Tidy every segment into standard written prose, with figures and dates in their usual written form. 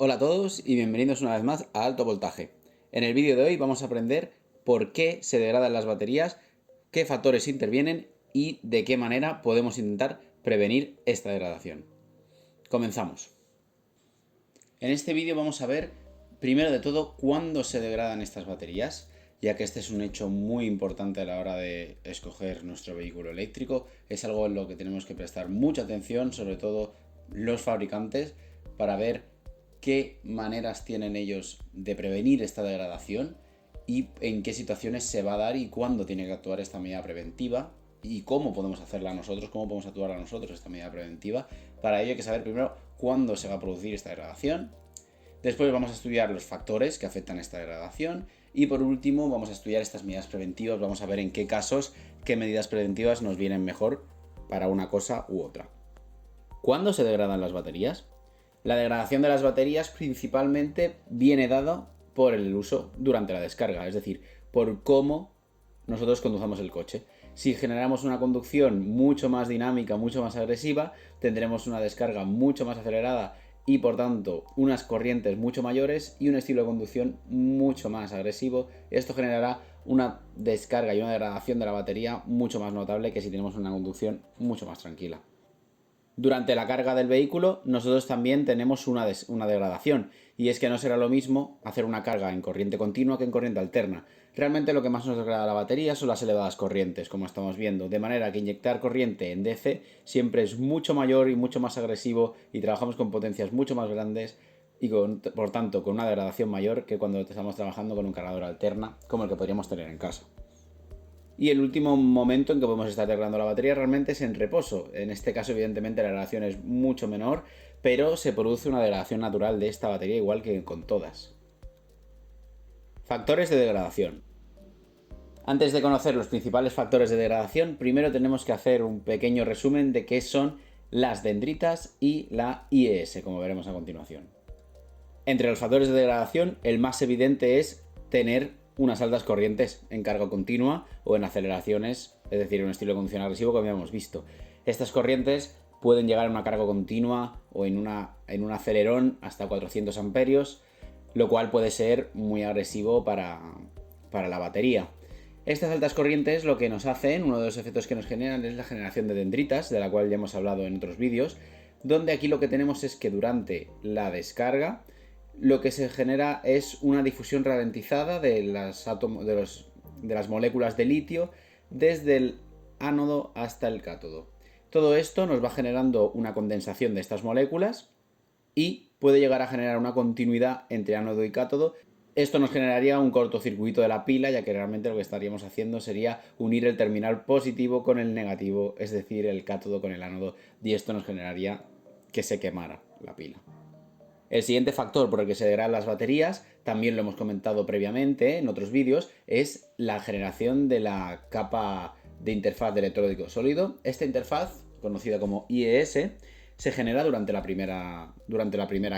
Hola a todos y bienvenidos una vez más a Alto Voltaje. En el vídeo de hoy vamos a aprender por qué se degradan las baterías, qué factores intervienen y de qué manera podemos intentar prevenir esta degradación. Comenzamos. En este vídeo vamos a ver, primero de todo, cuándo se degradan estas baterías, ya que este es un hecho muy importante a la hora de escoger nuestro vehículo eléctrico. Es algo en lo que tenemos que prestar mucha atención, sobre todo los fabricantes, para ver qué maneras tienen ellos de prevenir esta degradación y en qué situaciones se va a dar y cuándo tiene que actuar esta medida preventiva y cómo podemos hacerla nosotros, cómo podemos actuar a nosotros esta medida preventiva. Para ello hay que saber primero cuándo se va a producir esta degradación. Después vamos a estudiar los factores que afectan esta degradación y por último vamos a estudiar estas medidas preventivas, vamos a ver en qué casos, qué medidas preventivas nos vienen mejor para una cosa u otra. ¿Cuándo se degradan las baterías? La degradación de las baterías principalmente viene dada por el uso durante la descarga, es decir, por cómo nosotros conducamos el coche. Si generamos una conducción mucho más dinámica, mucho más agresiva, tendremos una descarga mucho más acelerada y por tanto unas corrientes mucho mayores y un estilo de conducción mucho más agresivo. Esto generará una descarga y una degradación de la batería mucho más notable que si tenemos una conducción mucho más tranquila. Durante la carga del vehículo nosotros también tenemos una degradación y es que no será lo mismo hacer una carga en corriente continua que en corriente alterna. Realmente lo que más nos degrada la batería son las elevadas corrientes, como estamos viendo, de manera que inyectar corriente en DC siempre es mucho mayor y mucho más agresivo y trabajamos con potencias mucho más grandes y por tanto con una degradación mayor que cuando estamos trabajando con un cargador alterna como el que podríamos tener en casa. Y el último momento en que podemos estar degradando la batería realmente es en reposo. En este caso, evidentemente, la degradación es mucho menor, pero se produce una degradación natural de esta batería igual que con todas. Factores de degradación. Antes de conocer los principales factores de degradación, primero tenemos que hacer un pequeño resumen de qué son las dendritas y la IES, como veremos a continuación. Entre los factores de degradación, el más evidente es tener unas altas corrientes en carga continua o en aceleraciones, es decir, en un estilo de conducción agresivo como habíamos visto. Estas corrientes pueden llegar a una carga continua o en un acelerón hasta 400 amperios, lo cual puede ser muy agresivo para la batería. Estas altas corrientes lo que nos hacen, uno de los efectos que nos generan es la generación de dendritas, de la cual ya hemos hablado en otros vídeos, donde aquí lo que tenemos es que durante la descarga lo que se genera es una difusión ralentizada de las moléculas de litio desde el ánodo hasta el cátodo. Todo esto nos va generando una condensación de estas moléculas y puede llegar a generar una continuidad entre ánodo y cátodo. Esto nos generaría un cortocircuito de la pila, ya que realmente lo que estaríamos haciendo sería unir el terminal positivo con el negativo, es decir, el cátodo con el ánodo, y esto nos generaría que se quemara la pila. El siguiente factor por el que se degradan las baterías, también lo hemos comentado previamente en otros vídeos, es la generación de la capa de interfaz de electrólico sólido. Esta interfaz, conocida como IES, se genera durante la primera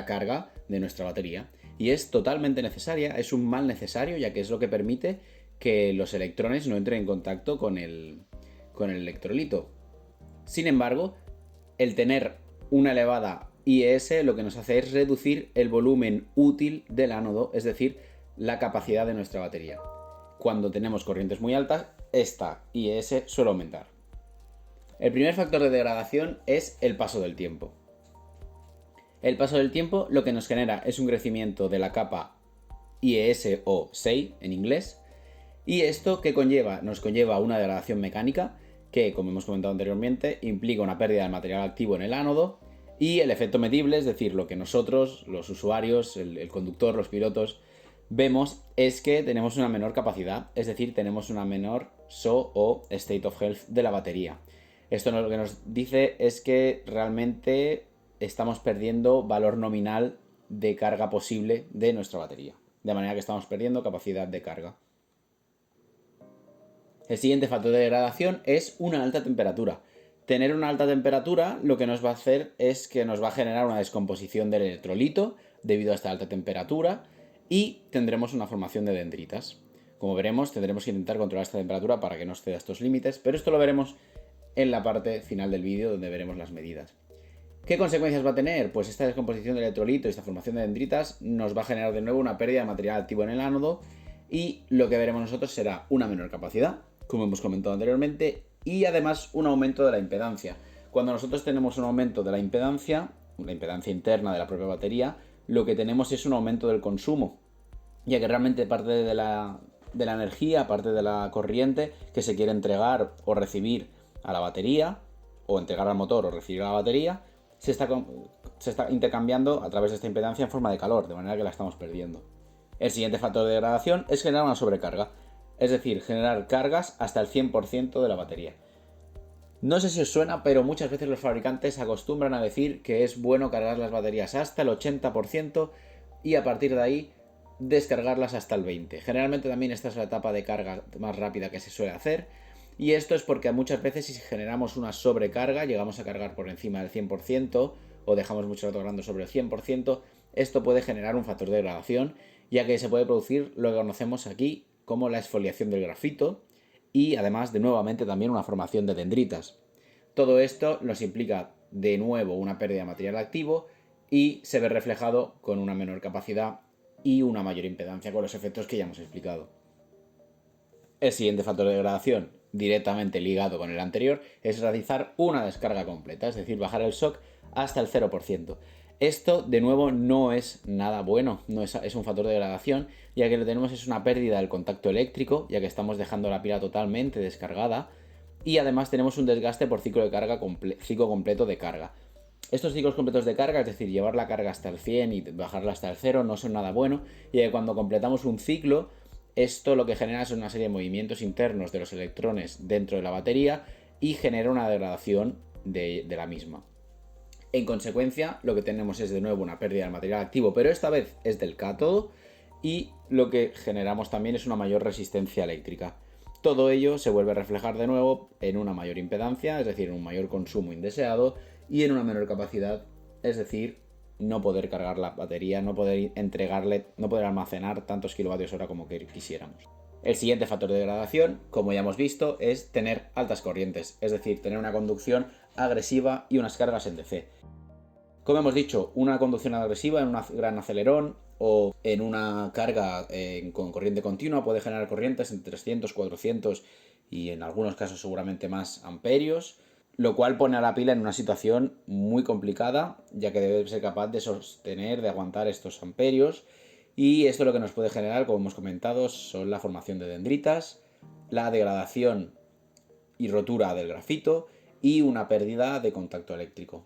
carga de nuestra batería y es totalmente necesaria, es un mal necesario, ya que es lo que permite que los electrones no entren en contacto con el electrolito. Sin embargo, el tener una elevada IES lo que nos hace es reducir el volumen útil del ánodo, es decir, la capacidad de nuestra batería. Cuando tenemos corrientes muy altas, esta IES suele aumentar. El primer factor de degradación es el paso del tiempo. El paso del tiempo lo que nos genera es un crecimiento de la capa IES o SEI en inglés, y esto ¿qué conlleva? Nos conlleva una degradación mecánica que, como hemos comentado anteriormente, implica una pérdida del material activo en el ánodo y el efecto medible, es decir, lo que nosotros, los usuarios, el conductor, los pilotos, vemos es que tenemos una menor capacidad, es decir, tenemos una menor SO o State of Health de la batería. Esto lo que nos dice es que realmente estamos perdiendo valor nominal de carga posible de nuestra batería, de manera que estamos perdiendo capacidad de carga. El siguiente factor de degradación es una alta temperatura. Tener una alta temperatura lo que nos va a hacer es que nos va a generar una descomposición del electrolito debido a esta alta temperatura y tendremos una formación de dendritas. Como veremos, tendremos que intentar controlar esta temperatura para que no exceda estos límites, pero esto lo veremos en la parte final del vídeo donde veremos las medidas. ¿Qué consecuencias va a tener? Pues esta descomposición de electrolito y esta formación de dendritas nos va a generar de nuevo una pérdida de material activo en el ánodo y lo que veremos nosotros será una menor capacidad, como hemos comentado anteriormente, y además un aumento de la impedancia. Cuando nosotros tenemos un aumento de la impedancia interna de la propia batería, lo que tenemos es un aumento del consumo, ya que realmente parte de la energía, parte de la corriente que se quiere entregar o recibir a la batería, o entregar al motor o recibir a la batería, se está intercambiando a través de esta impedancia en forma de calor, de manera que la estamos perdiendo. El siguiente factor de degradación es generar una sobrecarga, es decir, generar cargas hasta el 100% de la batería. No sé si os suena, pero muchas veces los fabricantes acostumbran a decir que es bueno cargar las baterías hasta el 80% y a partir de ahí descargarlas hasta el 20%. Generalmente también esta es la etapa de carga más rápida que se suele hacer. Y esto es porque muchas veces si generamos una sobrecarga, llegamos a cargar por encima del 100% o dejamos mucho rato cargando sobre el 100%, esto puede generar un factor de degradación, ya que se puede producir lo que conocemos aquí como la exfoliación del grafito y además de nuevamente también una formación de dendritas. Todo esto nos implica de nuevo una pérdida de material activo y se ve reflejado con una menor capacidad y una mayor impedancia con los efectos que ya hemos explicado. El siguiente factor de degradación, directamente ligado con el anterior, es realizar una descarga completa, es decir, bajar el shock hasta el 0%. Esto, de nuevo, no es nada bueno, no es un factor de degradación, ya que lo que tenemos es una pérdida del contacto eléctrico, ya que estamos dejando la pila totalmente descargada, y además tenemos un desgaste por ciclo completo de carga. Estos ciclos completos de carga, es decir, llevar la carga hasta el 100 y bajarla hasta el 0, no son nada bueno, ya que cuando completamos un ciclo, esto lo que genera es una serie de movimientos internos de los electrones dentro de la batería y genera una degradación de la misma. En consecuencia, lo que tenemos es de nuevo una pérdida del material activo, pero esta vez es del cátodo y lo que generamos también es una mayor resistencia eléctrica. Todo ello se vuelve a reflejar de nuevo en una mayor impedancia, es decir, en un mayor consumo indeseado y en una menor capacidad, es decir, no poder cargar la batería, no poder entregarle, no poder almacenar tantos kilovatios hora como quisiéramos. El siguiente factor de degradación, como ya hemos visto, es tener altas corrientes, es decir, tener una conducción agresiva y unas cargas en DC. Como hemos dicho, una conducción agresiva en un gran acelerón o en una carga con corriente continua puede generar corrientes entre 300, 400 y en algunos casos seguramente más amperios, lo cual pone a la pila en una situación muy complicada, ya que debe ser capaz de sostener, de aguantar estos amperios. Y esto lo que nos puede generar, como hemos comentado, son la formación de dendritas, la degradación y rotura del grafito y una pérdida de contacto eléctrico.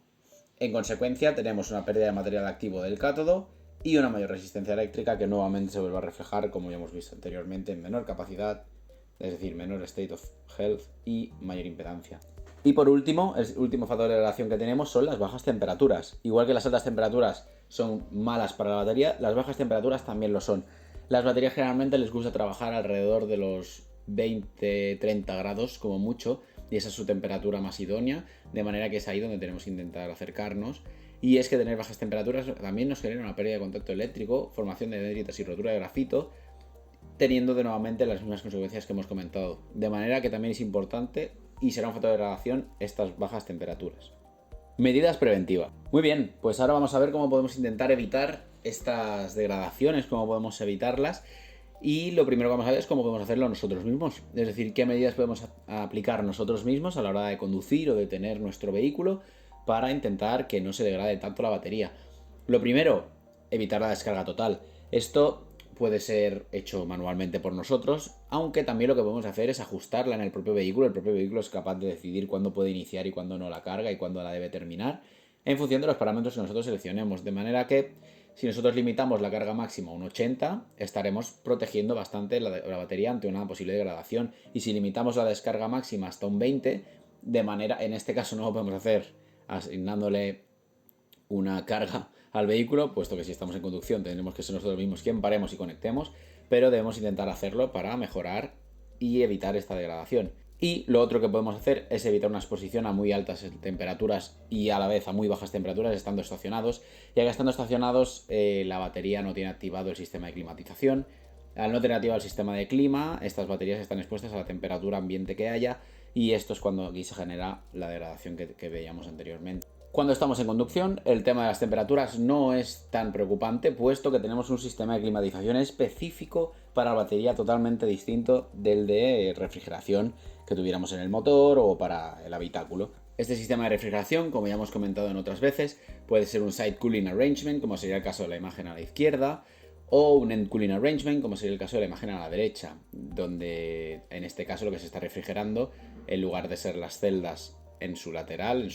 En consecuencia, tenemos una pérdida de material activo del cátodo y una mayor resistencia eléctrica que nuevamente se vuelve a reflejar, como ya hemos visto anteriormente, en menor capacidad, es decir, menor state of health y mayor impedancia. Y por último, el último factor de degradación que tenemos son las bajas temperaturas. Igual que las altas temperaturas son malas para la batería, las bajas temperaturas también lo son. Las baterías generalmente les gusta trabajar alrededor de los 20-30 grados como mucho, y esa es su temperatura más idónea, de manera que es ahí donde tenemos que intentar acercarnos. Y es que tener bajas temperaturas también nos genera una pérdida de contacto eléctrico, formación de dendritas y rotura de grafito, teniendo de nuevamente las mismas consecuencias que hemos comentado. De manera que también es importante y será un factor de degradación estas bajas temperaturas. Medidas preventivas. Muy bien, pues ahora vamos a ver cómo podemos intentar evitar estas degradaciones, cómo podemos evitarlas. Y lo primero que vamos a ver es cómo podemos hacerlo nosotros mismos. Es decir, qué medidas podemos aplicar nosotros mismos a la hora de conducir o de tener nuestro vehículo para intentar que no se degrade tanto la batería. Lo primero, evitar la descarga total. Esto puede ser hecho manualmente por nosotros, aunque también lo que podemos hacer es ajustarla en el propio vehículo. El propio vehículo es capaz de decidir cuándo puede iniciar y cuándo no la carga y cuándo la debe terminar, en función de los parámetros que nosotros seleccionemos. De manera que si nosotros limitamos la carga máxima a un 80, estaremos protegiendo bastante la batería ante una posible degradación. Y si limitamos la descarga máxima hasta un 20, de manera, en este caso no lo podemos hacer asignándole una carga al vehículo, puesto que si estamos en conducción tendremos que ser nosotros mismos quien paremos y conectemos, pero debemos intentar hacerlo para mejorar y evitar esta degradación. Y lo otro que podemos hacer es evitar una exposición a muy altas temperaturas y a la vez a muy bajas temperaturas estando estacionados, ya que estando estacionados la batería no tiene activado el sistema de climatización. Al no tener activado el sistema de clima, estas baterías están expuestas a la temperatura ambiente que haya y esto es cuando aquí se genera la degradación que veíamos anteriormente. Cuando estamos en conducción, el tema de las temperaturas no es tan preocupante, puesto que tenemos un sistema de climatización específico para la batería totalmente distinto del de refrigeración que tuviéramos en el motor o para el habitáculo. Este sistema de refrigeración, como ya hemos comentado en otras veces, puede ser un Side Cooling Arrangement, como sería el caso de la imagen a la izquierda, o un End Cooling Arrangement, como sería el caso de la imagen a la derecha, donde en este caso lo que se está refrigerando, en lugar de ser las celdas en su lateral,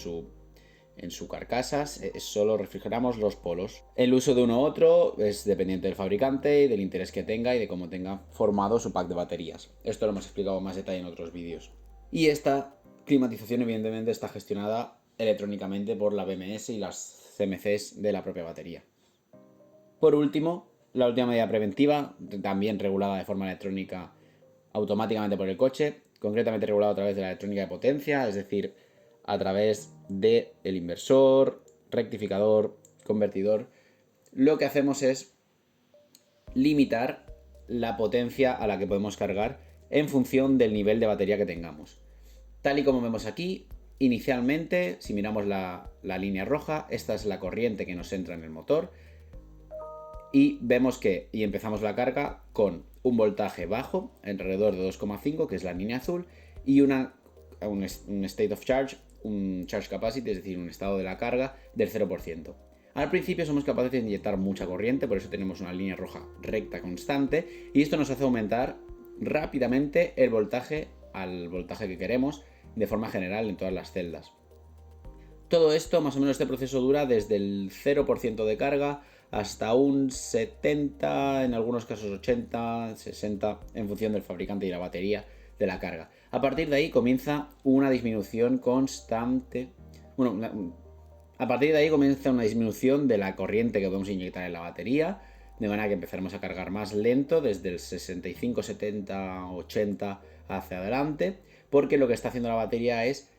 en su carcasa, solo refrigeramos los polos. El uso de uno u otro es dependiente del fabricante y del interés que tenga y de cómo tenga formado su pack de baterías. Esto lo hemos explicado en más detalle en otros vídeos. Y esta climatización evidentemente está gestionada electrónicamente por la BMS y las CMCs de la propia batería. Por último, la última medida preventiva, también regulada de forma electrónica automáticamente por el coche, concretamente regulado a través de la electrónica de potencia, es decir, a través del inversor, rectificador, convertidor. Lo que hacemos es limitar la potencia a la que podemos cargar en función del nivel de batería que tengamos. Tal y como vemos aquí, inicialmente, si miramos la línea roja, esta es la corriente que nos entra en el motor y vemos que empezamos la carga con un voltaje bajo, alrededor de 2,5, que es la línea azul, y un state of charge, un charge capacity, es decir, un estado de la carga del 0%. Al principio somos capaces de inyectar mucha corriente, por eso tenemos una línea roja recta constante, y esto nos hace aumentar rápidamente el voltaje al voltaje que queremos de forma general en todas las celdas. Todo esto, más o menos este proceso dura desde el 0% de carga hasta un 70, en algunos casos 80, 60, en función del fabricante y la batería de la carga. A partir de ahí comienza una disminución constante. A partir de ahí comienza una disminución de la corriente que podemos inyectar en la batería, de manera que empezaremos a cargar más lento desde el 65, 70, 80 hacia adelante, porque lo que está haciendo la batería es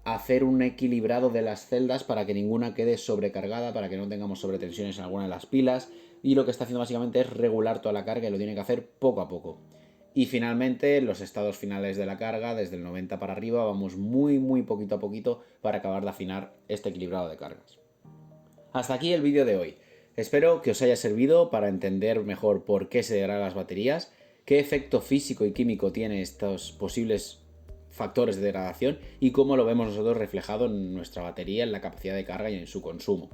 hacer un equilibrado de las celdas para que ninguna quede sobrecargada, para que no tengamos sobretensiones en alguna de las pilas, y lo que está haciendo básicamente es regular toda la carga y lo tiene que hacer poco a poco. Y finalmente, los estados finales de la carga, desde el 90 para arriba, vamos muy poquito a poquito para acabar de afinar este equilibrado de cargas. Hasta aquí el vídeo de hoy. Espero que os haya servido para entender mejor por qué se degradan las baterías, qué efecto físico y químico tienen estos posibles factores de degradación y cómo lo vemos nosotros reflejado en nuestra batería, en la capacidad de carga y en su consumo.